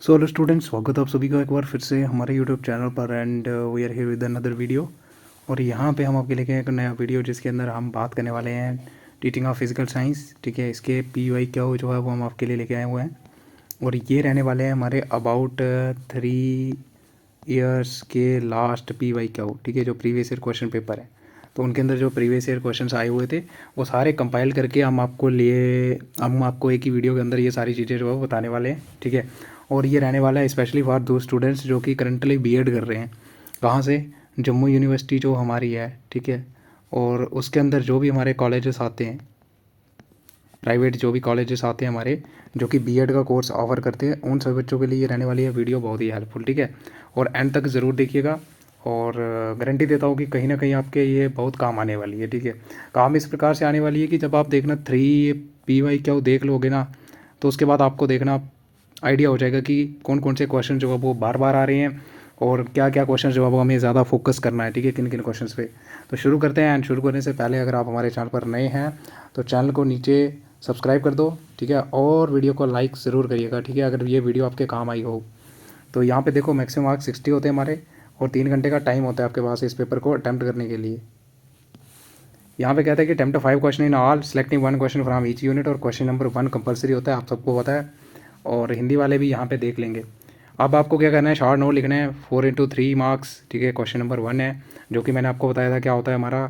So hello students, स्वागत है आप सभी का एक बार फिर से हमारे यूट्यूब चैनल पर and we are here with another video. और यहाँ पे हम आपके लेके आए एक नया वीडियो जिसके अंदर हम बात करने वाले हैं टीचिंग ऑफ फिजिकल साइंस। ठीक है, इसके PY क्या हो जो है वो हम आपके लिए लेके आए हुए हैं। और ये रहने वाले हैं हमारे अबाउट 3 ईयर्स के लास्ट PY क्या हो। ठीक है, जो प्रीवियस ईयर क्वेश्चन पेपर है तो उनके अंदर जो प्रीवियस ईयर क्वेश्चंस आए हुए थे वो सारे कंपाइल करके हम आपको एक ही वीडियो के अंदर ये सारी चीज़ें जो है वो बताने वाले हैं। ठीक है, और ये रहने वाला है स्पेशली फॉर दो स्टूडेंट्स जो कि करंटली बीएड कर रहे हैं। कहाँ से? जम्मू यूनिवर्सिटी जो हमारी है। ठीक है, और उसके अंदर जो भी हमारे कॉलेजेस आते हैं, प्राइवेट जो भी कॉलेजेस आते हैं हमारे जो कि बीएड का कोर्स ऑफर करते हैं, उन सभी बच्चों के लिए ये रहने वाली है वीडियो बहुत ही हेल्पफुल। ठीक है, और एंड तक ज़रूर देखिएगा और गारंटी देता हूँ कि कहीं ना कहीं आपके ये बहुत काम आने वाली है। ठीक है, काम इस प्रकार से आने वाली है कि जब आप देखना 3 PY क्या वो देख लोगे ना, तो उसके बाद आपको देखना आइडिया हो जाएगा कि कौन कौन से क्वेश्चन जो है वो बार बार आ रहे हैं और क्या क्या क्वेश्चन जो है वो हमें ज़्यादा फोकस करना है। ठीक है, किन किन क्वेश्चंस पे। तो शुरू करते हैं। एंड शुरू करने से पहले अगर आप हमारे चैनल पर नए हैं तो चैनल को नीचे सब्सक्राइब कर दो। ठीक है, और वीडियो को लाइक ज़रूर करिएगा। ठीक है, अगर ये वीडियो आपके काम आई हो तो यहाँ पे देखो मैक्सिमम मार्क्स 60 होते हैं हमारे और 3 घंटे का टाइम होता है आपके पास इस पेपर को अटैम्प्ट करने के लिए। यहाँ पे कहता है कि attempt 5 question in all selecting 1 question from each unit और क्वेश्चन नंबर 1 कंपलसरी होता है, आप सबको पता है। और हिंदी वाले भी यहाँ पे देख लेंगे। अब आपको क्या करना है, शॉर्ट नोट लिखना है 4 × 3 मार्क्स। ठीक है, क्वेश्चन नंबर 1 है जो कि मैंने आपको बताया था क्या होता है, हमारा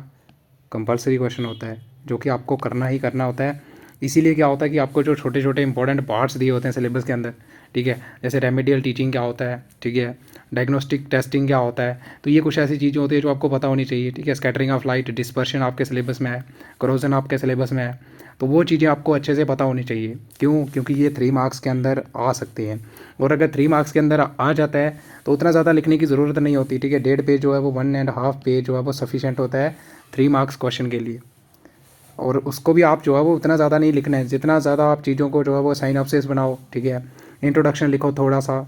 कंपलसरी क्वेश्चन होता है जो कि आपको करना ही करना होता है। इसीलिए क्या होता है कि आपको जो छोटे छोटे इंपॉर्टेंट पार्ट्स दिए होते हैं सिलेबस के अंदर, ठीक है, जैसे रेमेडियल टीचिंग क्या होता है, ठीक है, डायग्नोस्टिक टेस्टिंग क्या होता है, तो ये कुछ ऐसी चीज़ें होती है जो आपको पता होनी चाहिए। ठीक है, स्कैटरिंग ऑफ लाइट, डिस्पर्शन आपके सिलेबस में है, करोजन आपके सिलेबस में है, तो वो चीज़ें आपको अच्छे से पता होनी चाहिए। क्यों? क्योंकि ये 3 मार्क्स के अंदर आ सकती हैं। और अगर 3 मार्क्स के अंदर आ जाता है तो उतना ज़्यादा लिखने की ज़रूरत नहीं होती। ठीक है, 1.5 पेज जो है वो 1.5 पेज जो है वो सफिशेंट होता है 3 मार्क्स क्वेश्चन के लिए। और उसको भी आप जो है वो उतना ज़्यादा नहीं लिखना है जितना ज़्यादा आप चीज़ों को जो है वो साइनॉप्सिस बनाओ। ठीक है, इंट्रोडक्शन लिखो थोड़ा सा,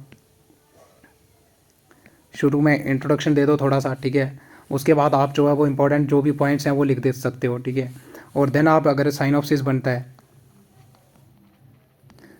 शुरू में इंट्रोडक्शन दे दो थोड़ा सा। ठीक है, उसके बाद आप जो है वो इंपॉर्टेंट जो भी पॉइंट्स हैं वो लिख दे सकते हो। ठीक है, और देन आप अगर साइनॉप्सिस बनता है,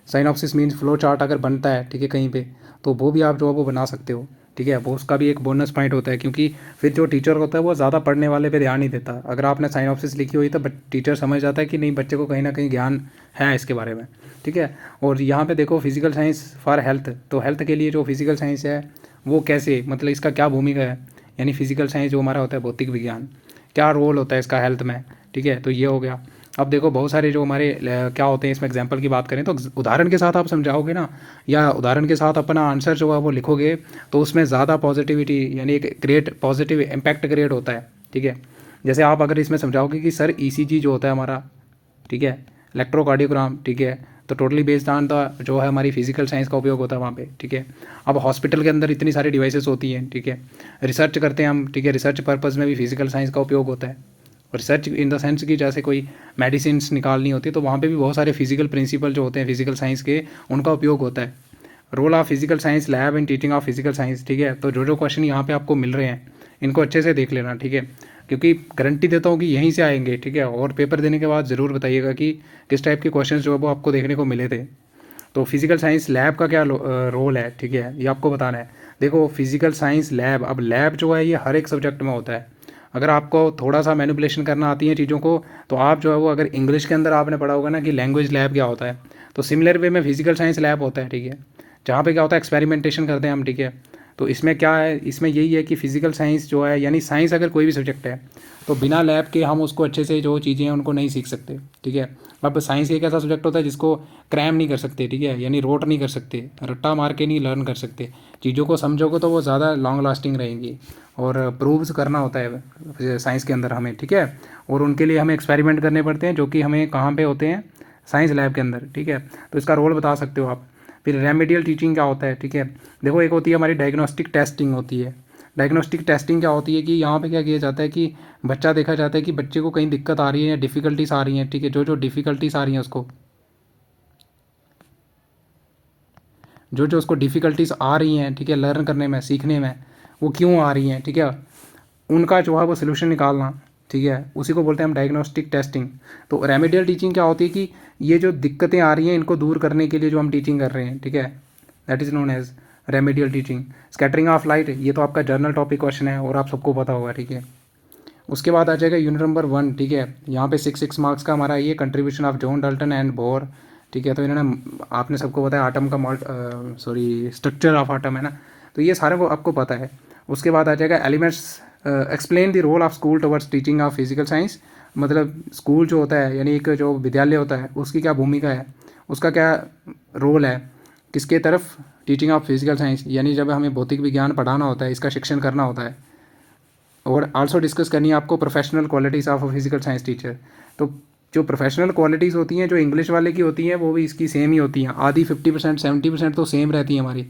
साइनॉप्सिस मीन्स फ्लो चार्ट अगर बनता है, ठीक है, कहीं पे, तो वो भी आप जो है वो बना सकते हो। ठीक है, वो उसका भी एक बोनस पॉइंट होता है क्योंकि फिर जो टीचर होता है वो ज़्यादा पढ़ने वाले पे ध्यान नहीं देता। अगर आपने साइनॉप्सिस लिखी हुई तो टीचर समझ जाता है कि नहीं, बच्चे को कहीं ना कहीं ज्ञान है इसके बारे में। ठीक है, और यहाँ पे देखो फिजिकल साइंस फॉर हेल्थ, तो हेल्थ के लिए जो फिजिकल साइंस है वो कैसे, मतलब इसका क्या भूमिका है, यानी फिजिकल साइंस जो हमारा होता है भौतिक विज्ञान, क्या रोल होता है इसका हेल्थ में। ठीक है, तो ये हो गया। अब देखो बहुत सारे जो हमारे क्या होते हैं, इसमें एग्जांपल की बात करें तो उदाहरण के साथ आप समझाओगे ना, या उदाहरण के साथ अपना आंसर जो है वो लिखोगे तो उसमें ज़्यादा पॉजिटिविटी यानी एक ग्रेट पॉजिटिव इम्पैक्ट क्रिएट होता है। ठीक है, जैसे आप अगर इसमें समझाओगे कि सर ECG जो होता है हमारा, ठीक है, इलेक्ट्रोकार्डियोग्राम, ठीक है, तो टोटली बेस्ड ऑन द जो है हमारी फिजिकल साइंस का उपयोग होता है वहाँ पे। ठीक है, अब हॉस्पिटल के अंदर इतनी सारी डिवाइसेस होती हैं। ठीक है, रिसर्च करते हैं हम। ठीक है, रिसर्च पर्पज़ में भी फिजिकल साइंस का उपयोग होता है। रिसर्च इन द सेंस कि जैसे कोई मेडिसिन निकालनी होती है तो वहाँ पे भी बहुत सारे फिजिकल प्रिंसिपल जो होते हैं फिजिकल साइंस के, उनका उपयोग होता है। Role of physical science lab in teaching of physical science. ठीक है, तो जो जो क्वेश्चन यहाँ पे आपको मिल रहे हैं इनको अच्छे से देख लेना। ठीक है, क्योंकि गारंटी देता हूँ कि यहीं से आएंगे। ठीक है, और पेपर देने के बाद ज़रूर बताइएगा कि किस टाइप के क्वेश्चन जो है वो आपको देखने को मिले थे। तो फिजिकल साइंस लैब का क्या रोल है, ठीक है, ये आपको बताना है। देखो फिजिकल साइंस लैब, अब लैब जो है ये हर एक सब्जेक्ट में होता है। अगर आपको थोड़ा सा मैनिपुलेशन करना आती है चीज़ों को तो आप जो है वो, अगर इंग्लिश के अंदर आपने पढ़ा होगा ना कि लैंग्वेज लैब क्या होता है, तो सिमिलर वे में फिजिकल साइंस लैब होता है। ठीक है, जहाँ पे क्या होता है एक्सपेरिमेंटेशन करते हैं हम। ठीक है, तो इसमें क्या है, इसमें यही है कि फिजिकल साइंस जो है, यानी साइंस अगर कोई भी सब्जेक्ट है तो बिना लैब के हम उसको अच्छे से जो चीज़ें हैं उनको नहीं सीख सकते। ठीक है, अब साइंस एक ऐसा सब्जेक्ट होता है जिसको क्रैम नहीं कर सकते। ठीक है, यानी रोट नहीं कर सकते, रट्टा मार के नहीं लर्न कर सकते। चीज़ों को समझोगे तो वो ज़्यादा लॉन्ग लास्टिंग रहेंगी और प्रूव्स करना होता है साइंस के अंदर हमें। ठीक है, और उनके लिए हमें एक्सपेरिमेंट करने पड़ते हैं जो कि हमें कहाँ पे होते हैं, साइंस लैब के अंदर। ठीक है, तो इसका रोल बता सकते हो आप। फिर रेमेडियल टीचिंग क्या होता है, ठीक है, देखो एक होती है हमारी डायग्नोस्टिक टेस्टिंग होती है। डायग्नोस्टिक टेस्टिंग क्या होती है कि यहाँ पे क्या किया जाता है कि बच्चा देखा जाता है कि बच्चे को कहीं दिक्कत आ रही है या डिफ़िकल्टीज आ रही हैं। ठीक है, जो जो डिफ़िकल्टीज आ रही हैं उसको, जो जो उसको डिफ़िकल्टीज आ रही हैं, ठीक है, लर्न करने में, सीखने में, वो क्यों आ रही हैं, ठीक है, उनका जो है वो सोल्यूशन निकालना। ठीक है, उसी को बोलते हैं हम डायग्नोस्टिक टेस्टिंग। तो रेमेडियल टीचिंग क्या होती है कि ये जो दिक्कतें आ रही हैं इनको दूर करने के लिए जो हम टीचिंग कर रहे हैं, ठीक है, that is known as remedial teaching. Scattering of light, ये तो आपका जर्नल टॉपिक क्वेश्चन है और आप सबको पता होगा, ठीक है। उसके बाद आ जाएगा यूनिट नंबर 1, ठीक है। यहाँ पे 6 मार्क्स का हमारा ये contribution of John Dalton and bore, ठीक है। तो इन्होंने, आपने सबको पता है आटम का स्ट्रक्चर ऑफ आटम है ना, तो ये सारे को आपको पता है। उसके बाद आ जाएगा elements, explain the role of school towards teaching of physical science, मतलब स्कूल जो होता है यानी एक जो विद्यालय होता है उसकी क्या भूमिका है, उसका क्या रोल है किसके तरफ, टीचिंग ऑफ फिजिकल साइंस, यानी जब हमें भौतिक विज्ञान पढ़ाना होता है, इसका शिक्षण करना होता है। और आल्सो डिस्कस करनी है आपको professional qualities of a physical science teacher. तो जो प्रोफेशनल क्वालिटीज़ होती हैं जो इंग्लिश वाले की होती हैं वो भी इसकी सेम ही होती हैं, आधी 50% 70% तो सेम रहती है हमारी,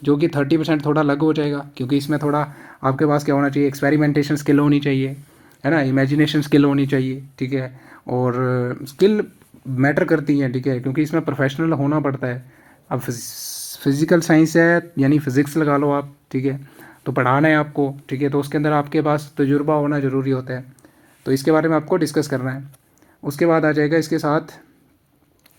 जो कि 30% थोड़ा अलग हो जाएगा, क्योंकि इसमें थोड़ा आपके पास क्या होना चाहिए, एक्सपेरिमेंटेशन स्किल होनी चाहिए, है ना, इमेजिनेशन स्किल होनी चाहिए, ठीक है। और स्किल मैटर करती हैं, ठीक है, क्योंकि इसमें प्रोफेशनल होना पड़ता है। अब फिज़िकल साइंस है यानी फिज़िक्स लगा लो आप, ठीक है, तो पढ़ाना है आपको, ठीक है, तो उसके अंदर आपके पास तजुर्बा होना ज़रूरी होता है, तो इसके बारे में आपको डिस्कस करना है। उसके बाद आ जाएगा इसके साथ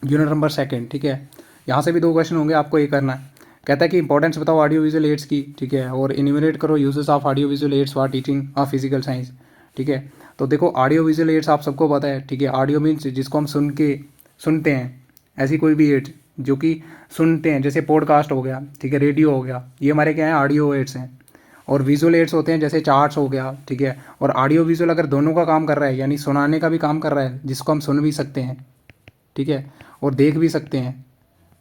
यूनिट नंबर 2, ठीक है। यहाँ से भी 2 क्वेश्चन होंगे, आपको ये करना है। कहता है कि इंपॉर्टेंस बताओ ऑडियो विजुअल एड्स की, ठीक है, और इन्यूमरेट करो uses of audio visual aids for teaching of physical science, ठीक है। तो देखो ऑडियो विजुअल एड्स आप सबको पता है, ठीक है। ऑडियो मीन्स जिसको हम सुनते हैं, ऐसी कोई भी एड्स जो कि सुनते हैं, जैसे पॉडकास्ट हो गया, ठीक है, रेडियो हो गया, ये हमारे क्या हैं, ऑडियो एड्स हैं। और विजुअल एड्स होते हैं जैसे चार्ट्स हो गया, ठीक है। और ऑडियो विजुअल अगर दोनों का काम कर रहा है, यानी सुनाने का भी काम कर रहा है, जिसको हम सुन भी सकते हैं, ठीक है, और देख भी सकते हैं,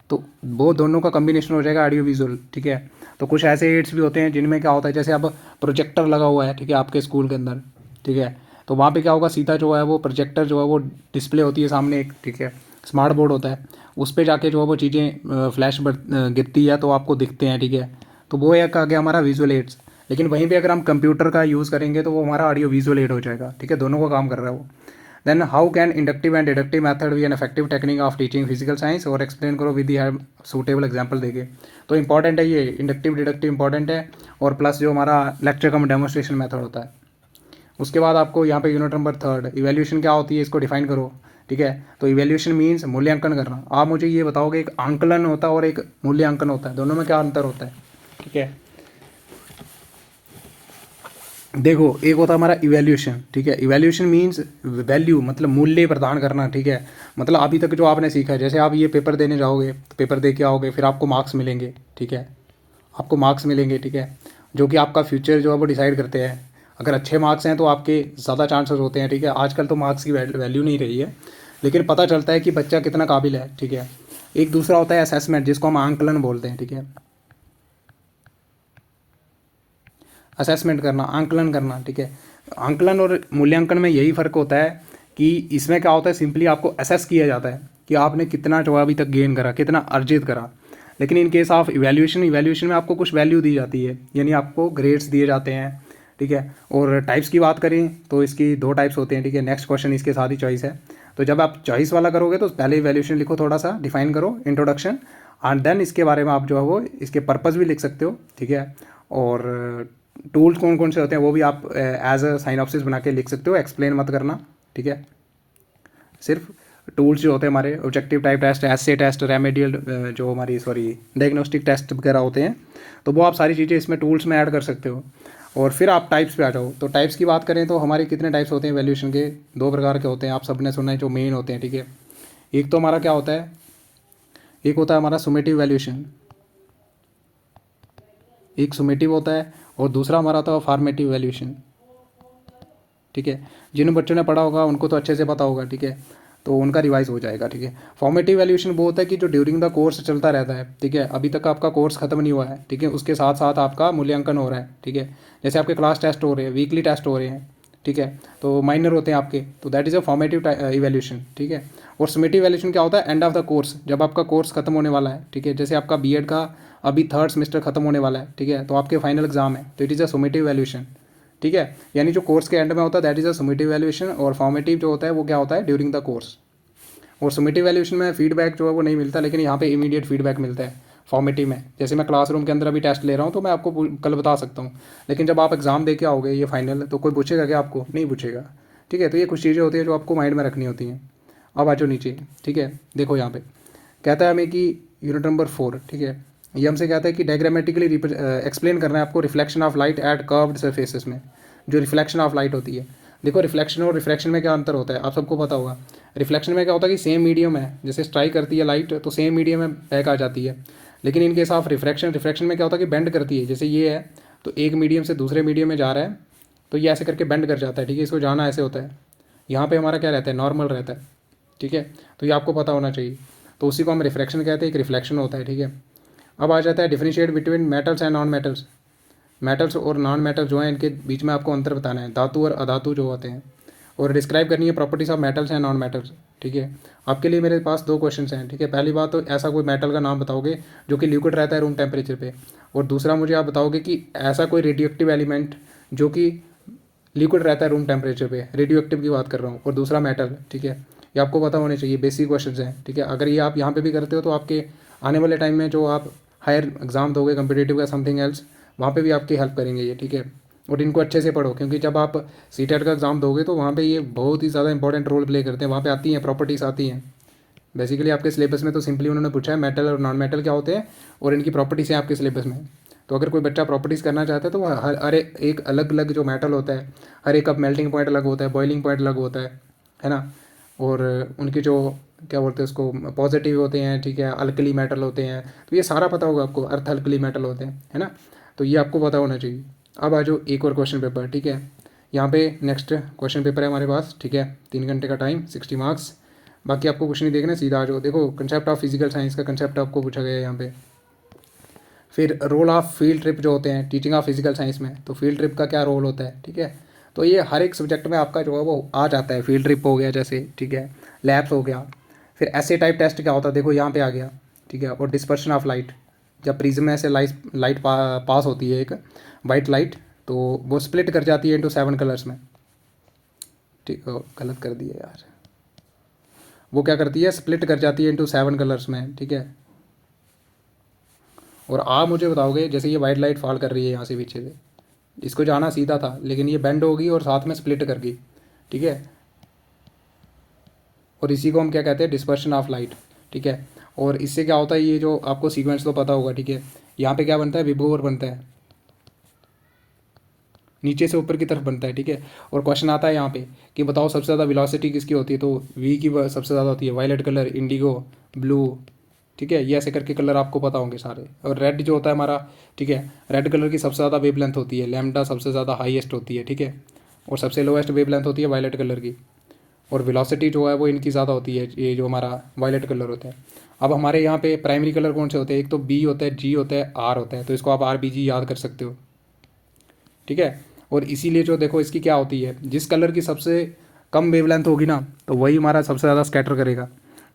तो वो दोनों का कम्बिनेशन हो जाएगा ऑडियो विजुअल, ठीक है। तो कुछ ऐसे एड्स भी होते हैं जिनमें क्या होता है, जैसे अब प्रोजेक्टर लगा हुआ है, ठीक है, आपके स्कूल के अंदर, ठीक है, तो वहाँ पे क्या होगा, सीधा जो है वो प्रोजेक्टर जो है वो डिस्प्ले होती है सामने एक, ठीक है, स्मार्ट बोर्ड होता है, उस पर जाके जो है वो चीज़ें फ्लैश गिरती है तो आपको दिखते हैं, ठीक है। तो वो एक आ गया हमारा विजुअल एड्स। लेकिन वहीं पे अगर हम कंप्यूटर का यूज़ करेंगे तो वो हमारा ऑडियो विजुअल एड हो जाएगा, ठीक है, दोनों का काम कर रहा है वो। Then how can inductive and deductive method be an effective technique of teaching physical science, और एक्सप्लेन करो विद दी सूटेबल एग्जाम्पल देके। तो इंपॉर्टेंट है ये, इंडक्टिव डिडक्टिव इंपॉर्टेंट है, और प्लस जो हमारा लेक्चर कम डेमोस्ट्रेशन मेथड होता है। उसके बाद आपको यहाँ पे यूनिट नंबर 3 इवैल्यूएशन क्या होती है, इसको डिफाइन करो, ठीक है। तो इवैल्यूएशन मीन्स मूल्यांकन करना। आप मुझे ये बताओगे, एक आंकलन होता है और एक मूल्यांकन होता है, दोनों में क्या अंतर होता है, ठीक है। देखो एक होता है हमारा इवैल्यूएशन, ठीक है, इवैल्यूएशन मीन्स वैल्यू, मतलब मूल्य प्रदान करना, ठीक है। मतलब अभी तक जो आपने सीखा है, जैसे आप ये पेपर देने जाओगे तो पेपर दे के आओगे, फिर आपको मार्क्स मिलेंगे, ठीक है, आपको मार्क्स मिलेंगे, ठीक है, जो कि आपका फ्यूचर जो है वो डिसाइड करते हैं। अगर अच्छे मार्क्स हैं तो आपके ज़्यादा चांसेस होते हैं, ठीक है। आजकल तो मार्क्स की वैल्यू नहीं रही है, लेकिन पता चलता है कि बच्चा कितना काबिल है, ठीक है। एक दूसरा होता है असेसमेंट, जिसको हम आंकलन बोलते हैं, ठीक है, असेसमेंट करना, आंकलन करना, ठीक है। आंकलन और मूल्यांकन में यही फ़र्क होता है कि इसमें क्या होता है, सिंपली आपको असेस किया जाता है कि आपने कितना जो अभी तक गेन करा, कितना अर्जित करा। लेकिन इन केस ऑफ इवैल्यूएशन में आपको कुछ वैल्यू दी जाती है, यानी आपको ग्रेड्स दिए जाते हैं, ठीक है। और टाइप्स की बात करें तो इसकी 2 टाइप्स होते हैं, ठीक है। नेक्स्ट क्वेश्चन इसके साथ ही चॉइस है, तो जब आप चॉइस वाला करोगे तो पहले इवैल्यूएशन लिखो, थोड़ा सा डिफाइन करो, इंट्रोडक्शन, एंड देन इसके बारे में आप जो है वो इसके पर्पज़ भी लिख सकते हो, ठीक है। और टूल्स कौन कौन से होते हैं वो भी आप एज अ साइनॉप्सिस बना के लिख सकते हो, एक्सप्लेन मत करना, ठीक है। सिर्फ टूल्स जो होते हैं हमारे, ऑब्जेक्टिव टाइप टेस्ट, एसे टेस्ट, रेमेडियल जो हमारी डायग्नोस्टिक टेस्ट वगैरह होते हैं, तो वो आप सारी चीज़ें इसमें टूल्स में ऐड कर सकते हो। और फिर आप टाइप्स पे आ जाओ, तो टाइप्स की बात करें तो हमारे कितने टाइप्स होते हैं वैल्यूएशन के, 2 प्रकार के होते हैं, आप सबने सुना है जो मेन होते हैं, ठीक है। एक तो हमारा क्या होता है, एक होता है हमारा सुमेटिव वैल्यूएशन, एक सुमेटिव होता है, और दूसरा हमारा होता है फॉर्मेटिव वैल्यूएशन, ठीक है। जिन बच्चों ने पढ़ा होगा उनको तो अच्छे से पता होगा, ठीक है, तो उनका रिवाइज हो जाएगा, ठीक है। फॉर्मेटिव वैल्यूएशन वो होता है कि जो ड्यूरिंग द कोर्स चलता रहता है, ठीक है, अभी तक आपका कोर्स खत्म नहीं हुआ है, ठीक है, उसके साथ साथ आपका मूल्यांकन हो रहा है, ठीक है। जैसे आपके क्लास टेस्ट हो रहे हैं, वीकली टेस्ट हो रहे हैं, ठीक है, तो माइनर होते हैं आपके, तो that is a formative evaluation, ठीक है। और समेटिव वैल्यूएशन क्या होता है, एंड ऑफ द कोर्स, जब आपका कोर्स खत्म होने वाला है, ठीक है, जैसे आपका बीएड का अभी 3rd सेमेस्टर खत्म होने वाला है, ठीक है, तो आपके फाइनल एग्जाम है, तो it is a summative valuation, ठीक है। यानी जो कोर्स के एंड में होता है that is a summative valuation, और फॉर्मेटिव जो होता है वो क्या होता है, ड्यूरिंग द कोर्स। और समेटिव वैल्यूएशन में फीडबैक जो है वो नहीं मिलता, लेकिन यहाँ पे इमीडिएट फीडबैक मिलता है फॉर्मेटिव में। जैसे मैं क्लासरूम के अंदर अभी टेस्ट ले रहा हूँ तो मैं आपको कल बता सकता हूँ, लेकिन जब आप एग्ज़ाम दे के आओगे ये फाइनल, तो कोई पूछेगा क्या आपको, नहीं पूछेगा, ठीक है। तो ये कुछ चीज़ें होती हैं जो आपको माइंड में रखनी होती हैं। अब आ जाओ नीचे, ठीक है, देखो यहाँ पे कहता है हमें कि यूनिट नंबर 4, ठीक है, ये हमसे कहता है कि डायग्रामेटिकली एक्सप्लेन करना है आपको reflection of light at curved surfaces में, जो रिफ्लेक्शन ऑफ लाइट होती है। देखो रिफ्लेक्शन और रिफ्रैक्शन में क्या अंतर होता है आप सबको पता होगा। रिफ्लेक्शन में क्या होता है कि सेम मीडियम है, जैसे स्ट्राइक करती है लाइट तो सेम मीडियम में बैक आ जाती है। लेकिन इनके साथ रिफ्रैक्शन में क्या होता है कि बेंड करती है, जैसे ये है तो एक मीडियम से दूसरे मीडियम में जा रहा है तो ये ऐसे करके बेंड कर जाता है, ठीक है, इसको जाना ऐसे होता है। यहाँ पे हमारा क्या रहता है, नॉर्मल रहता है, ठीक है। तो ये आपको पता होना चाहिए। तो उसी को हम रिफ्रैक्शन कहते हैं, एक रिफ्लेक्शन होता है, ठीक है। अब आ जाता है differentiate between metals and non metals. Metals और नॉन मेटल्स जो हैं इनके बीच में आपको अंतर बताना है, धातु और अधातु जो होते हैं, और डिस्क्राइब करनी है properties of metals and non metals, ठीक है। आपके लिए मेरे पास 2 क्वेश्चन हैं, ठीक है। पहली बात तो ऐसा कोई मेटल का नाम बताओगे जो कि लिक्विड रहता है रूम टेम्परेचर पे, और दूसरा मुझे आप बताओगे कि ऐसा कोई रेडियोएक्टिव एलिमेंट जो कि लिक्विड रहता है रूम टेम्परेचर पे, रेडियो एक्टिव की बात कर रहा हूँ, और दूसरा मेटल, ठीक है। ये आपको पता होने चाहिए, बेसिक क्वेश्चंस हैं, ठीक है। अगर ये आप यहाँ पे भी करते हो तो आपके आने वाले टाइम में जो आप हायर एग्जाम दोगे कम्पिटेटिव का समथिंग एल्स, वहाँ पे भी आपकी हेल्प करेंगे ये, ठीक है। और इनको अच्छे से पढ़ो, क्योंकि जब आप सीटेट का एग्ज़ाम दोगे तो वहाँ पे ये बहुत ही ज़्यादा इंपॉर्टेंट रोल प्ले करते हैं। वहाँ पे आती हैं प्रॉपर्टीज़ आती हैं। बेसिकली आपके सिलेबस में तो सिंपली उन्होंने पूछा है मेटल और नॉन मेटल क्या होते हैं और इनकी प्रॉपर्टीज़ हैं आपके सिलेबस में। तो अगर कोई बच्चा प्रॉपर्टीज़ करना चाहता है तो वह हर एक अलग अलग जो मेटल होता है, हर एक का मेल्टिंग पॉइंट अलग होता है, बॉइलिंग पॉइंट अलग होता है ना। और उनकी जो क्या बोलते हैं उसको, पॉजिटिव होते हैं, ठीक है, अल्कली मेटल होते हैं, तो ये सारा पता होगा आपको, अर्थ अल्कली मेटल होते हैं, है ना। तो ये आपको पता होना चाहिए। अब आ जाओ एक और क्वेश्चन पेपर, ठीक है। यहाँ पे नेक्स्ट क्वेश्चन पेपर है हमारे पास, ठीक है, 3 घंटे का टाइम, 60 मार्क्स। बाकी आपको कुछ नहीं देखना, सीधा आ जाओ। देखो कंसेप्ट ऑफ फिजिकल साइंस का कंसेप्ट आपको पूछा गया है यहाँ पे। फिर रोल ऑफ फील्ड ट्रिप जो होते हैं टीचिंग ऑफ फिजिकल साइंस में, तो फील्ड ट्रिप का क्या रोल होता है, ठीक है। तो ये हर एक सब्जेक्ट में आपका जो है वो आ जाता है। फील्ड ट्रिप हो गया जैसे, ठीक है, लैब्स हो गया। फिर ऐसे टाइप टेस्ट क्या होता है, देखो यहाँ पे आ गया, ठीक है। और डिस्पर्शन ऑफ लाइट, जब प्रिज्म में से लाइट पास होती है, एक वाइट लाइट, तो वो स्प्लिट कर जाती है इंटू 7 कलर्स में, ठीक। गलत कर दिया यार, वो क्या करती है, स्प्लिट कर जाती है इंटू 7 कलर्स में, ठीक है। और आप मुझे बताओगे जैसे ये वाइट लाइट फॉल कर रही है यहाँ से पीछे से, इसको जाना सीधा था लेकिन ये बेंड होगी और साथ में स्प्लिट कर गई, ठीक है। और इसी को हम क्या कहते हैं, डिस्पर्शन ऑफ लाइट, ठीक है। और इससे क्या होता है, ये जो आपको सीक्वेंस तो पता होगा, ठीक है। यहाँ पे क्या बनता है, विभव बनता है, नीचे से ऊपर की तरफ बनता है, ठीक है। और क्वेश्चन आता है यहाँ पे कि बताओ सबसे ज़्यादा वेलोसिटी किसकी होती है, तो वी की सबसे ज़्यादा होती है, वायलेट कलर, इंडिगो, ब्लू, ठीक है। ये ऐसे करके कलर आपको पता होंगे सारे। और रेड जो होता है हमारा, ठीक है, रेड कलर की सबसे ज़्यादा वेवलेंथ होती है, लैम्डा सबसे ज़्यादा हाईएस्ट होती है, ठीक है। और सबसे लोएस्ट वेवलेंथ होती है वायलेट कलर की। और वेलोसिटी जो है वो इनकी ज़्यादा होती है, ये जो हमारा वायलेट कलर होता है। अब हमारे यहाँ पे प्राइमरी कलर कौन से होते हैं, एक तो बी होता है, जी होता है, आर होता है, तो इसको आप आर बी जी याद कर सकते हो, ठीक है। और इसीलिए जो देखो इसकी क्या होती है, जिस कलर की सबसे कम वेवलेंथ होगी ना तो वही हमारा सबसे ज़्यादा स्कैटर करेगा।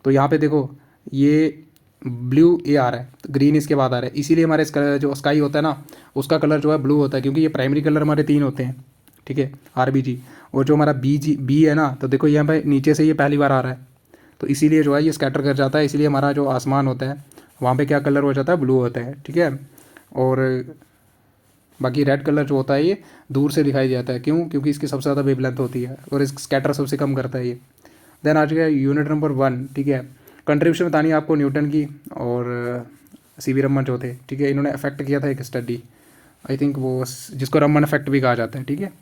तो यहाँ पे देखो ये ब्लू ये आ रहा है, तो ग्रीन इसके बाद आ रहा है, इसीलिए हमारे जो स्काई होता है ना उसका कलर जो है ब्लू होता है, क्योंकि ये प्राइमरी कलर हमारे 3 होते हैं, ठीक है, आर बी जी। और जो हमारा बी है ना, तो देखो यहाँ पे नीचे से ये पहली बार आ रहा है, तो इसीलिए जो है ये स्कैटर कर जाता है, इसलिए हमारा जो आसमान होता है वहाँ पे क्या कलर हो जाता है, ब्लू होता है, ठीक है। और बाकी रेड कलर जो होता है ये दूर से दिखाई जाता है, क्यों, क्योंकि इसकी सबसे ज़्यादा वेवलेंथ होती है और इस स्कैटर सबसे कम करता है ये। देन आ गया यूनिट नंबर 1, ठीक है। कंट्रीब्यूशन बतानी है आपको न्यूटन की और सीवी रमन जो थे, ठीक है। इन्होंने इफेक्ट किया था एक स्टडी, आई थिंक वो जिसको रमन इफेक्ट भी कहा जाता है, ठीक है,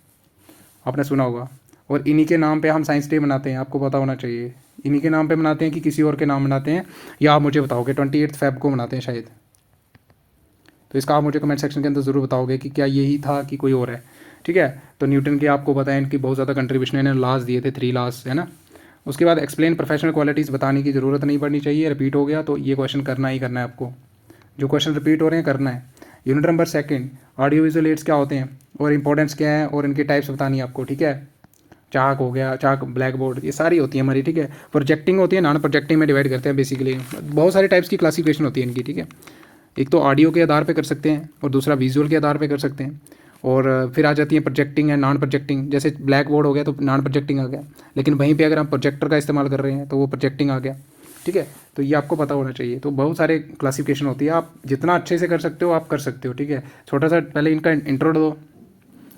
आपने सुना होगा। और इन्हीं के नाम पे हम साइंस डे मनाते हैं, आपको पता होना चाहिए। इन्हीं के नाम पे मनाते हैं कि किसी और के नाम मनाते हैं, या आप मुझे बताओगे 28 फेब को मनाते हैं शायद। तो इसका आप मुझे कमेंट सेक्शन के अंदर ज़रूर बताओगे कि क्या यही था कि कोई और है, ठीक है। तो न्यूटन के आपको पता है इनकी बहुत ज़्यादा कंट्रीब्यूशन, इन्होंने लॉज दिए थे, 3 लॉज, है ना। उसके बाद एक्सप्लेन प्रोफेशनल क्वालिटीज़ बताने की ज़रूरत नहीं पड़नी चाहिए, रिपीट हो गया तो ये क्वेश्चन करना ही करना है आपको, जो क्वेश्चन रिपीट हो रहे हैं करना है। Unit number 2 audio visual aids क्या होते हैं और इंपॉर्टेंस क्या है और इनकी टाइप्स बतानी है आपको, ठीक है। चाक हो गया, चाक, ब्लैक बोर्ड, ये सारी होती है हमारी, ठीक है। प्रोजेक्टिंग होती है, नॉन प्रोजेक्टिंग में डिवाइड करते हैं बेसिकली। बहुत सारे टाइप्स की क्लासिफिकेशन होती है इनकी, ठीक है। एक तो ऑडियो के आधार पे कर सकते हैं और दूसरा विजुअल के आधार पे कर सकते हैं। और फिर आ जाती है प्रोजेक्टिंग एंड नॉन प्रोजेक्टिंग, जैसे ब्लैक बोर्ड हो गया तो नॉन प्रोजेक्टिंग आ गया, लेकिन वहीं पे अगर हम प्रोजेक्टर का इस्तेमाल कर रहे हैं तो वो प्रोजेक्टिंग आ गया, ठीक है। तो ये आपको पता होना चाहिए। तो बहुत सारे क्लासिफिकेशन होती है, आप जितना अच्छे से कर सकते हो आप कर सकते हो, ठीक है। छोटा सा पहले इनका इंट्रो दो,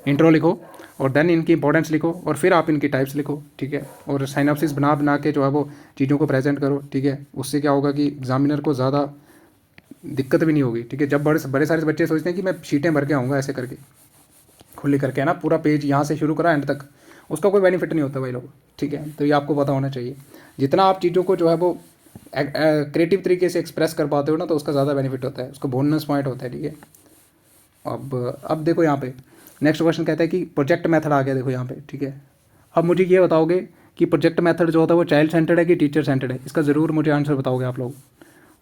इंट्रो लिखो और देन इनकी इंपॉर्टेंस लिखो और फिर आप इनकी टाइप्स लिखो, ठीक है। और साइनॉप्सिस बना बना के जो है वो चीज़ों को प्रेजेंट करो, ठीक है। उससे क्या होगा कि एग्जामिनर को ज़्यादा दिक्कत भी नहीं होगी, ठीक है। जब बड़े बड़े सारे बच्चे सोचते हैं कि मैं शीटें भर के आऊँगा ऐसे करके खुली करके, है ना, पूरा पेज यहाँ से शुरू करा एंड तक, उसका कोई बेनिफिट नहीं होता भाई लोग, ठीक है। तो ये आपको पता होना चाहिए। जितना आप चीज़ों को जो है वो क्रिएटिव तरीके से एक्सप्रेस कर पाते हो ना, तो उसका ज़्यादा बेनिफिट होता है, उसका बोनस पॉइंट होता है, ठीक है। अब देखो यहाँ पे नेक्स्ट क्वेश्चन कहता है कि प्रोजेक्ट मेथड आ गया, देखो यहाँ पे, ठीक है। अब मुझे ये बताओगे कि प्रोजेक्ट मेथड जो होता है वो चाइल्ड सेंटर्ड है कि टीचर सेंटर्ड है, इसका ज़रूर मुझे आंसर बताओगे आप लोग।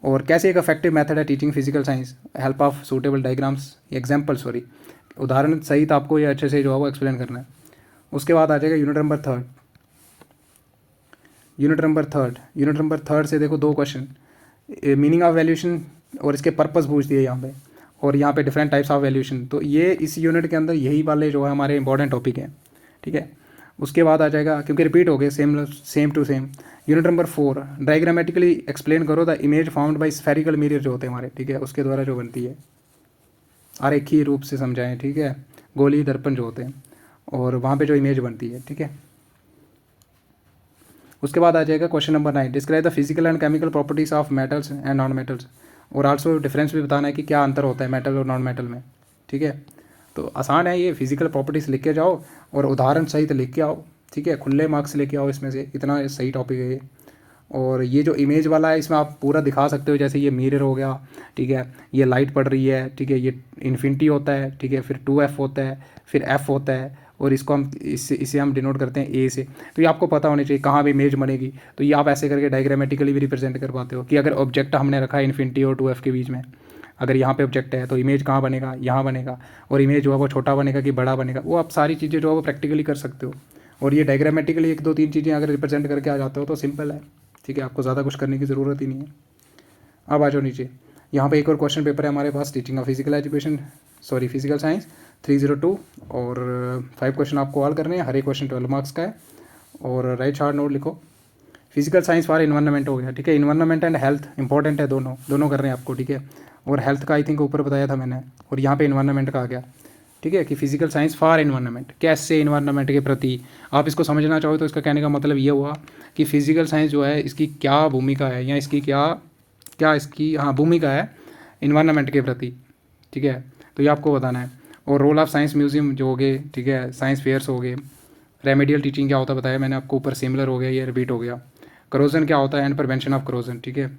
और कैसे एक इफेक्टिव मेथड है teaching physical science, help of suitable diagrams, example, sorry, उदाहरण सहित आपको ये अच्छे से जो है वो एक्सप्लेन करना है। उसके बाद आ जाएगा यूनिट नंबर थर्ड से देखो 2 क्वेश्चन, मीनिंग ऑफ वैल्यूएशन और इसके पर्पस पूछ दिए यहाँ पे, और यहाँ पे डिफरेंट टाइप्स ऑफ वैल्यूएशन। तो ये इस यूनिट के अंदर यही वाले जो है हमारे इंपॉर्टेंट टॉपिक हैं, ठीक है। उसके बाद आ जाएगा, क्योंकि रिपीट हो गए same to same, unit number 4, diagrammatically explain करो the image found by spherical mirror जो होते हैं हमारे, ठीक है, उसके द्वारा जो बनती है, आरेखीय रूप से समझाएं, ठीक है, गोली दर्पण जो होते हैं, और वहाँ पे जो इमेज बनती है, ठीक है। उसके बाद आ जाएगा question number 9, describe the physical and chemical properties of metals and non metals, और आल्सो डिफरेंस भी बताना है कि क्या अंतर होता है मेटल और नॉन मेटल में, ठीक है। तो आसान है ये, फिजिकल प्रॉपर्टीज़ लिख के जाओ और उदाहरण सहित लिख के आओ, ठीक है, खुले मार्क्स लेके आओ इसमें से, इतना सही टॉपिक है ये। और ये जो इमेज वाला है इसमें आप पूरा दिखा सकते हो, जैसे ये मिरर हो गया, ठीक है, ये लाइट पड़ रही है, ठीक है, ये इन्फिनिटी होता है, ठीक है, फिर 2F होता है, फिर F होता है, और इसको हम इसे हम डिनोट करते हैं A से। तो ये आपको पता होना चाहिए कहाँ पे इमेज बनेगी। तो ये आप ऐसे करके डायग्रामेटिकली भी रिप्रेजेंट कर पाते हो कि अगर ऑब्जेक्ट हमने रखा है इन्फिनिटी और 2F के बीच में, अगर यहाँ पे ऑब्जेक्ट है तो इमेज कहाँ बनेगा, यहाँ बनेगा, और इमेज जो है वो छोटा बनेगा कि बड़ा बनेगा, वो आप सारी चीज़ें जो है वो प्रैक्टिकली कर सकते हो। और ये डायग्रामेटिकली 1 2 3 चीज़ें अगर रिप्रेजेंट करके आ जाते हो तो सिंपल है, ठीक है, आपको ज़्यादा कुछ करने की ज़रूरत ही नहीं है। अब आ जाओ नीचे, यहाँ पे एक और क्वेश्चन पेपर है हमारे पास, teaching of physical education, sorry physical science 302, और 5 क्वेश्चन आपको हल करने हैं, हर एक क्वेश्चन 12 मार्क्स का है, और राइट शार्ट नोट लिखो। फिजिकल साइंस फॉर इन्वायरमेंट हो गया, ठीक है, इन्वायरमेंट एंड हेल्थ इंपॉर्टेंट है, दोनों कर रहे हैं आपको, ठीक है। और हेल्थ का आई थिंक ऊपर बताया था मैंने, और यहाँ पे इन्वायरमेंट का आ गया, ठीक है, कि फिजिकल साइंस फॉर इन्वायरमेंट, कैसे इन्वायरमेंट के प्रति आप इसको समझना चाहो तो इसका कहने का मतलब ये हुआ कि फिजिकल साइंस जो है इसकी क्या भूमिका है, या इसकी क्या इसकी भूमिका है इन्वायरमेंट के प्रति, ठीक है। तो ये आपको बताना है। और रोल ऑफ साइंस म्यूजियम जो हो गए, ठीक है, साइंस फेयर्स हो गए, रेमेडियल टीचिंग क्या होता है बताया मैंने आपको ऊपर, सिमिलर हो गया, ये रिपीट हो गया। करोजन क्या होता है एंड प्रिवेंशन ऑफ करोजन, ठीक है,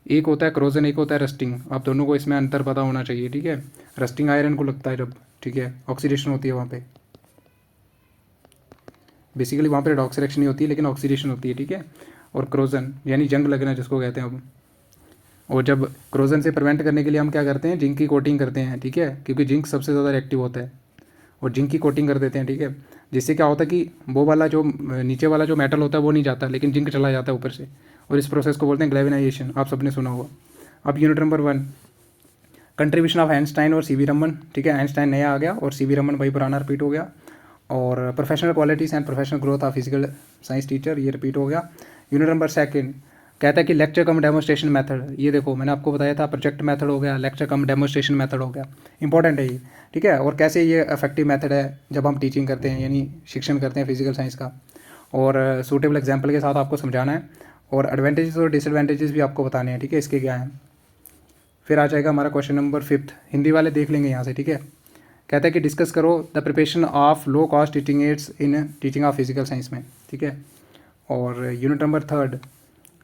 एक होता है करोजन, एक होता है रस्टिंग, आप दोनों को इसमें अंतर पता होना चाहिए, ठीक है। रस्टिंग आयरन को लगता है जब, ठीक है, ऑक्सीडेशन होती है वहाँ पे, बेसिकली वहाँ पे रेडॉक्स रिएक्शन नहीं होती है लेकिन ऑक्सीडेशन होती है, ठीक है। और क्रोजन यानी जंग लगना जिसको कहते हैं हम, और जब क्रोजन से प्रिवेंट करने के लिए हम क्या करते हैं, जिंक की कोटिंग करते हैं, ठीक है, क्योंकि जिंक सबसे ज़्यादा रिएक्टिव होता है, और जिंक की कोटिंग कर देते हैं, ठीक है, जिससे क्या होता है कि वो वाला जो नीचे वाला जो मेटल होता है वो नहीं जाता, लेकिन जिंक चला जाता है ऊपर से, और इस प्रोसेस को बोलते हैं ग्लेविनाइजेशन, आप सबने सुना होगा। अब unit number 1, contribution of Einstein और सीवी रमन, ठीक है, आइंस्टाइन नया आ गया और सीवी रमन वही पुराना रिपीट हो गया। और professional qualities and professional growth of physical science teacher, ये रिपीट हो गया। यूनिट नंबर 2 कहता है कि लेक्चर कम डेमोस्ट्रेशन मेथड, ये देखो मैंने आपको बताया था, प्रोजेक्ट मेथड हो गया, लेक्चर कम डेमोस्ट्रेशन मेथड हो गया, इंपॉर्टेंट है ये, ठीक है। और कैसे ये इफेक्टिव मेथड है जब हम टीचिंग करते हैं, यानी शिक्षण करते हैं फिजिकल साइंस का, और सूटेबल एग्जाम्पल के साथ आपको समझाना है, और एडवांटेजेस और डिसएडवांटेजेस भी आपको बताने हैं, ठीक है, इसके क्या हैं। फिर आ जाएगा हमारा क्वेश्चन नंबर 5, हिंदी वाले देख लेंगे यहाँ से, ठीक है। कहता है कि डिस्कस करो the preparation of low cost teaching ads in teaching of physical science में, ठीक है। और unit number 3,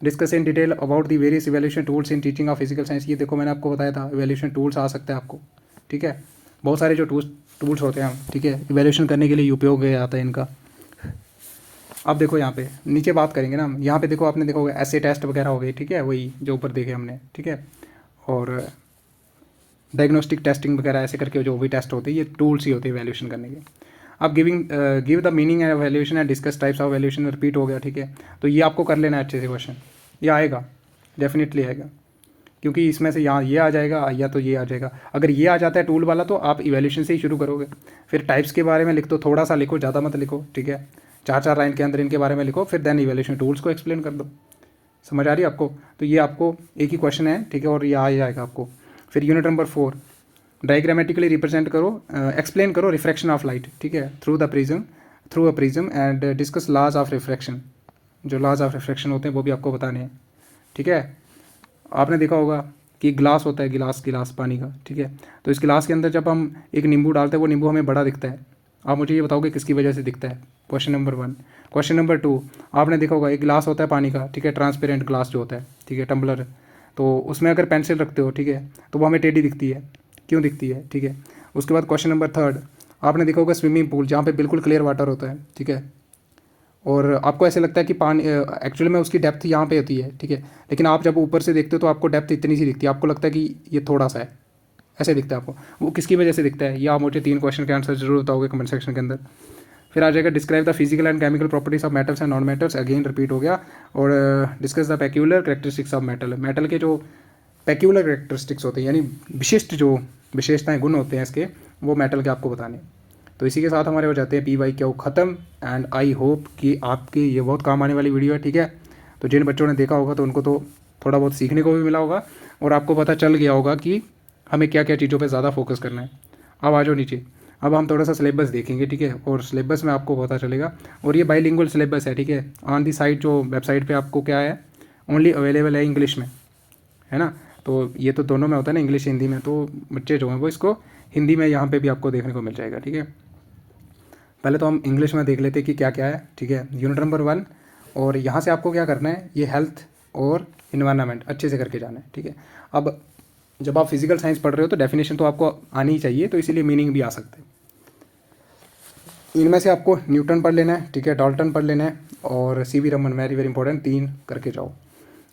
discuss in detail about the various evaluation tools in teaching of physical science, ये देखो मैंने आपको बताया था इवैल्यूएशन टूल्स आ सकते हैं आपको, ठीक है, बहुत सारे जो टूल्स होते हैं, ठीक है, इवैल्यूएशन करने के लिए उपयोग में आता है इनका। अब देखो यहाँ पे नीचे बात करेंगे ना, यहाँ पे देखो आपने देखा होगा ऐसे टेस्ट वगैरह हो गए, ठीक है, वही जो ऊपर देखे हमने, ठीक है, और डायग्नोस्टिक टेस्टिंग वगैरह ऐसे करके जो भी टेस्ट होते हैं ये टूल्स ही होते हैं वैल्यूएशन करने के। अब give the meaning and valuation and discuss types of valuation, repeat हो गया, ठीक है। तो ये आपको कर लेना है अच्छे से क्वेश्चन, ये आएगा, डेफिनेटली आएगा, क्योंकि इसमें से यहाँ ये आ जाएगा या तो ये आ जाएगा। अगर ये आ जाता है टूल वाला तो आप इवैल्यूएशन से ही शुरू करोगे, फिर टाइप्स के बारे में लिख दो, थोड़ा सा लिखो, ज़्यादा मत लिखो, ठीक है, 4 लाइन के अंदर इनके बारे में लिखो, फिर देन इवैल्यूएशन टूल्स को एक्सप्लेन कर दो। समझ आ रही है आपको? तो ये आपको एक ही क्वेश्चन है, ठीक है, और ये आ जाएगा आपको। फिर यूनिट नंबर 4, डायग्रामेटिकली रिप्रेजेंट करो, एक्सप्लेन करो रिफ्रैक्शन ऑफ लाइट, ठीक है, through a prism and discuss laws of refraction, जो लॉज ऑफ रिफ्रैक्शन होते हैं वो भी आपको बताने हैं, ठीक है। आपने देखा होगा कि ग्लास होता है, गिलास पानी का, ठीक है। तो इस गिलास के अंदर जब हम एक नींबू डालते हैं वो नींबू हमें बड़ा दिखता है। आप मुझे ये बताओ कि किसकी वजह से दिखता है। Question number 1। क्वेश्चन नंबर 2, आपने देखा होगा एक गिलास होता है पानी का, ठीक है, ट्रांसपेरेंट ग्लास जो होता है, ठीक है, टम्बलर। तो उसमें अगर पेंसिल रखते हो, ठीक है, तो वो हमें टेढ़ी दिखती है। क्यों दिखती है, ठीक है। उसके बाद क्वेश्चन नंबर 3, आपने देखा होगा स्विमिंग पूल जहाँ पे बिल्कुल क्लियर वाटर होता है, ठीक है, और आपको ऐसे लगता है कि पानी एक्चुअल में उसकी डेप्थ यहाँ पे होती है, ठीक है, लेकिन आप जब ऊपर से देखते हो तो आपको डेप्थ इतनी सी दिखती है, आपको लगता है कि ये थोड़ा सा है, ऐसे दिखता है आपको। वो किसकी वजह से दिखता है, ये आप मुझे 3 क्वेश्चन के आंसर जरूर बताओगे कमेंट सेक्शन के अंदर। फिर आ जाएगा describe the physical and chemical properties of metals and non metals, again repeat हो गया। और discuss the peculiar characteristics of metal, metal के जो पेक्यूलर कैरेक्टरिस्टिक्स होते हैं यानी विशिष्ट जो विशेषताएं गुण होते हैं इसके, वो मेटल के आपको बताने। तो इसी के साथ हमारे हो जाते हैं PYQ ख़त्म। एंड आई होप कि आपके ये बहुत काम आने वाली वीडियो है, ठीक है। तो जिन बच्चों ने देखा होगा तो उनको तो थोड़ा बहुत सीखने को भी मिला होगा और आपको पता चल गया होगा कि हमें क्या क्या चीज़ों पे ज़्यादा फोकस करना है। अब आ जाओ नीचे, अब हम थोड़ा सा सिलेबस देखेंगे, ठीक है, और सिलेबस में आपको पता चलेगा। और ये बाइलिंगुअल सिलेबस है, ठीक है। ऑन दी साइड जो वेबसाइट पे आपको क्या है, ओनली अवेलेबल है इंग्लिश में, है ना। तो ये तो दोनों में होता है ना, इंग्लिश हिंदी में, तो बच्चे जो हैं वो इसको हिंदी में यहाँ पे भी आपको देखने को मिल जाएगा, ठीक है। पहले तो हम इंग्लिश में देख लेते हैं कि क्या क्या है, ठीक है। यूनिट नंबर 1, और यहाँ से आपको क्या करना है, ये हेल्थ और इन्वायरमेंट अच्छे से करके जाना है, ठीक है। अब जब आप फिजिकल साइंस पढ़ रहे हो तो डेफिनेशन तो आपको आनी ही चाहिए, तो इसीलिए मीनिंग भी आ सकते हैं। इनमें से आपको न्यूटन पढ़ लेना है, ठीक है, डाल्टन पढ़ लेना है, और CV Raman, very very important, 3 करके जाओ।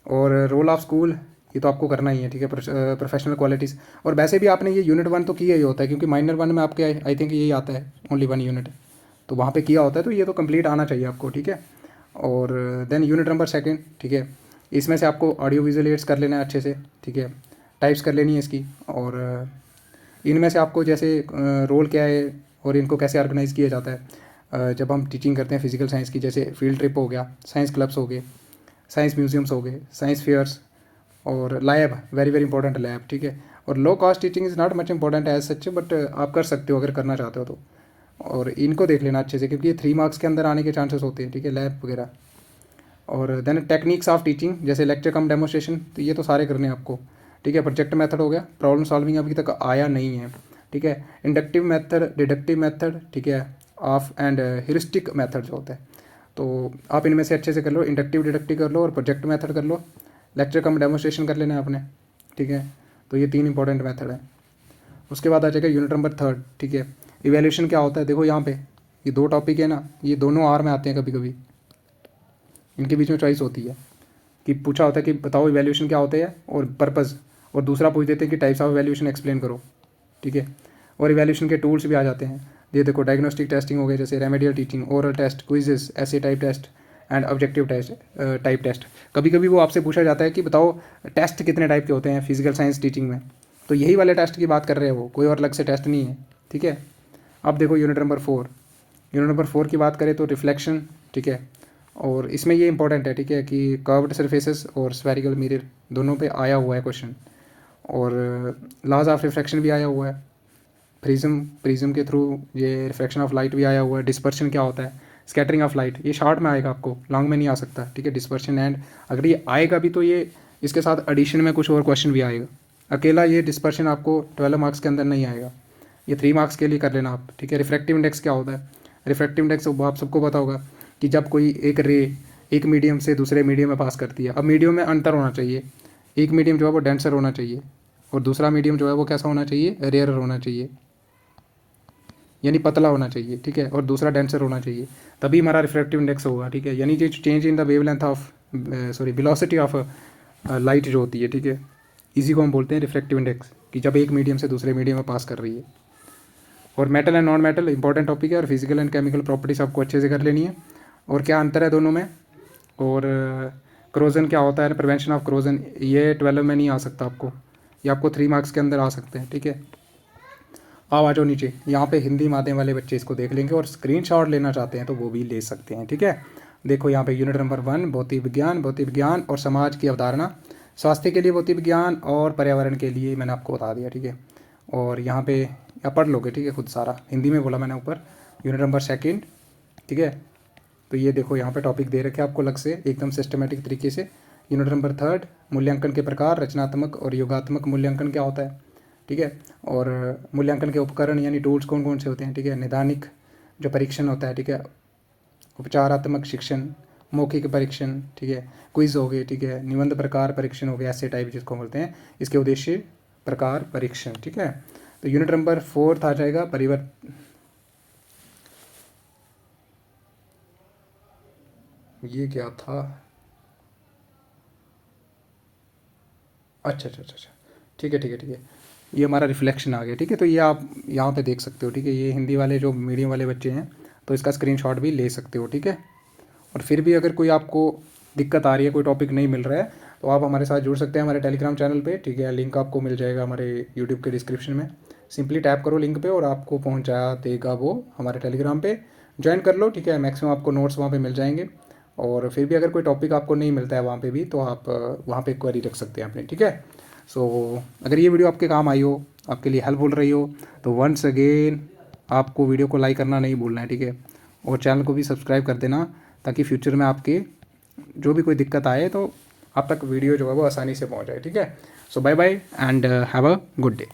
और रोल ऑफ स्कूल ये तो आपको करना ही है, ठीक है, प्रोफेशनल क्वालिटीज़। और वैसे भी आपने ये यूनिट 1 तो किया ही होता है, क्योंकि माइनर 1 में आपके आई थिंक यही आता है, ओनली 1 यूनिट, तो वहाँ पे किया होता है, तो ये तो कंप्लीट आना चाहिए आपको, ठीक है। और देन यूनिट नंबर 2, ठीक है, इसमें से आपको ऑडियो विजुअल एड्स कर लेना है अच्छे से, ठीक है, टाइप्स कर लेनी है इसकी। और इनमें से आपको जैसे रोल क्या है और इनको कैसे ऑर्गेनाइज़ किया जाता है जब हम टीचिंग करते हैं फिजिकल साइंस की, जैसे फील्ड ट्रिप हो गया, साइंस क्लब्स हो गए, साइंस म्यूजियम्स हो गए, साइंस फेयर्स, और lab, very very important lab, ठीक है। और low cost teaching is not much important as such, but आप कर सकते हो अगर करना चाहते हो तो। और इनको देख लेना अच्छे से, क्योंकि ये 3 मार्क्स के अंदर आने के चांसेस होते हैं, ठीक है, लैब वगैरह। और देन टेक्निक्स ऑफ टीचिंग, जैसे लेक्चर कम डेमोस्ट्रेशन, तो ये तो सारे करने हैं आपको, ठीक है। प्रोजेक्ट मेथड हो गया, प्रॉब्लम सॉल्विंग अभी तक आया नहीं है, ठीक है। इंडक्टिव मेथड, डिडक्टिव मेथड, ठीक है, ऑफ एंड ह्यूरिस्टिक मेथड जो होता है, तो आप इनमें से अच्छे से कर लो, इंडक्टिव डिडक्टिव कर लो और प्रोजेक्ट मेथड कर लो। लेक्चर कम डेमोस्ट्रेशन कर लेना है आपने, ठीक है। तो ये 3 इंपॉर्टेंट मेथड है। उसके बाद आ जाएगा यूनिट नंबर 3, ठीक है। इवैल्यूएशन क्या होता है, देखो यहाँ पे ये 2 टॉपिक है ना, ये दोनों आर में आते हैं कभी कभी, इनके बीच में चॉइस होती है कि पूछा होता है कि बताओ इवैल्यूएशन क्या होते हैं और पर्पज़, और दूसरा पूछ देते हैं कि टाइप्स ऑफ इवैल्यूएशन एक्सप्लेन करो, ठीक है। और इवैल्यूएशन के टूल्स भी आ जाते हैं, ये देखो डायग्नोस्टिक टेस्टिंग हो गए, जैसे remedial teaching, oral test, quizzes, ऐसे type test and objective test, type test. कभी कभी वो आपसे पूछा जाता है कि बताओ टेस्ट कितने टाइप के होते हैं फिजिकल साइंस टीचिंग में, तो यही वाले टेस्ट की बात कर रहे हैं वो, कोई और अलग से टेस्ट नहीं है, ठीक है। अब देखो यूनिट नंबर 4, यूनिट नंबर 4 की बात करें तो रिफ्लेक्शन, ठीक है। और इसमें ये इंपॉर्टेंट है, ठीक है, कि कर्व्ड सरफेसेस और स्फेरिकल मिरर दोनों पे आया हुआ है क्वेश्चन। और लॉज ऑफ रिफ्रैक्शन भी आया हुआ है, प्रिज्म के थ्रू ये रिफ्रैक्शन ऑफ लाइट भी आया हुआ है। डिस्पर्शन क्या होता है, स्कैटरिंग ऑफ लाइट, ये शॉर्ट में आएगा आपको, लॉन्ग में नहीं आ सकता, ठीक है, डिस्पर्शन। एंड अगर ये आएगा भी तो ये इसके साथ एडिशन में कुछ और क्वेश्चन भी आएगा, अकेला ये डिस्पर्शन आपको 12 मार्क्स के अंदर नहीं आएगा, ये 3 मार्क्स के लिए कर लेना आप, ठीक है। रिफ्रैक्टिव इंडेक्स क्या होता है, रिफ्रैक्टिव इंडेक्स आप सबको पता होगा कि जब कोई एक रे एक मीडियम से दूसरे मीडियम में पास करती है, अब मीडियम में अंतर होना चाहिए, एक मीडियम जो है वो डेंसर होना चाहिए और दूसरा मीडियम जो है वो कैसा होना चाहिए, रेयर होना चाहिए, यानी पतला होना चाहिए, ठीक है, और दूसरा डेंसर होना चाहिए, तभी हमारा रिफ्रैक्टिव इंडेक्स होगा, ठीक है। यानी जो change in the wavelength of velocity of light जो होती है, ठीक है, इसी को हम बोलते हैं रिफ्रैक्टिव इंडेक्स, कि जब एक मीडियम से दूसरे मीडियम में पास कर रही है। और metal and non metal important topic है, और फिजिकल एंड केमिकल प्रॉपर्टीज आपको अच्छे से कर लेनी है, और क्या अंतर है दोनों में। और क्रोजन क्या होता है, प्रिवेंशन ऑफ क्रोजन, ये 12 में नहीं आ सकता आपको, ये आपको 3 मार्क्स के अंदर आ सकते हैं, ठीक है। आ जाओ नीचे, यहाँ पे हिंदी माध्यम वाले बच्चे इसको देख लेंगे, और स्क्रीनशॉट लेना चाहते हैं तो वो भी ले सकते हैं, ठीक है। देखो यहाँ पे यूनिट नंबर 1 भौतिक विज्ञान और समाज की अवधारणा, स्वास्थ्य के लिए भौतिक विज्ञान और पर्यावरण के लिए मैंने आपको बता दिया, ठीक है। और यहाँ पे या पढ़ लोगे, ठीक है, खुद सारा हिंदी में बोला मैंने ऊपर। यूनिट नंबर 2, ठीक है। तो ये देखो यहाँ पे टॉपिक दे रखे आपको अलग से एकदम सिस्टमेटिक तरीके से, यूनिट नंबर 3 मूल्यांकन के प्रकार, रचनात्मक और योगात्मक मूल्यांकन क्या होता है, ठीक है। और मूल्यांकन के उपकरण यानी टूल्स कौन कौन से होते हैं, ठीक है। निदानिक जो परीक्षण होता है, ठीक है। उपचारात्मक शिक्षण, मौखिक परीक्षण, ठीक है। क्विज हो गए, ठीक है। निबंध प्रकार परीक्षण हो गया, ऐसे टाइप जिसको बोलते हैं। इसके उद्देश्य प्रकार परीक्षण, ठीक है। तो यूनिट नंबर 4 आ जाएगा परिवर्तन। ये क्या था, अच्छा अच्छा अच्छा अच्छा, ठीक है ठीक है ठीक है। ये हमारा रिफ्लेक्शन आ गया, ठीक है। तो ये आप यहाँ पे देख सकते हो, ठीक है। ये हिंदी वाले जो मीडियम वाले बच्चे हैं तो इसका स्क्रीनशॉट भी ले सकते हो, ठीक है। और फिर भी अगर कोई आपको दिक्कत आ रही है, कोई टॉपिक नहीं मिल रहा है, तो आप हमारे साथ जुड़ सकते हैं हमारे टेलीग्राम चैनल पे, ठीक है। लिंक आपको मिल जाएगा हमारे यूट्यूब के डिस्क्रिप्शन में। सिंपली टैप करो लिंक पे और आपको पहुंचा देगा वो हमारे टेलीग्राम पे। ज्वाइन कर लो, ठीक है। मैक्सिमम आपको नोट्स वहाँ पे मिल जाएंगे। और फिर भी अगर कोई टॉपिक आपको नहीं मिलता है वहाँ पे भी, तो आप वहाँ पे क्वेरी रख सकते हैं अपनी, ठीक है। सो अगर ये वीडियो आपके काम आई हो, आपके लिए हेल्पफुल रही हो, तो वंस अगेन आपको वीडियो को लाइक करना नहीं भूलना है, ठीक है। और चैनल को भी सब्सक्राइब कर देना, ताकि फ्यूचर में आपके जो भी कोई दिक्कत आए तो आप तक वीडियो जो है वो आसानी से पहुंच जाए, ठीक है। So bye bye and have a good day.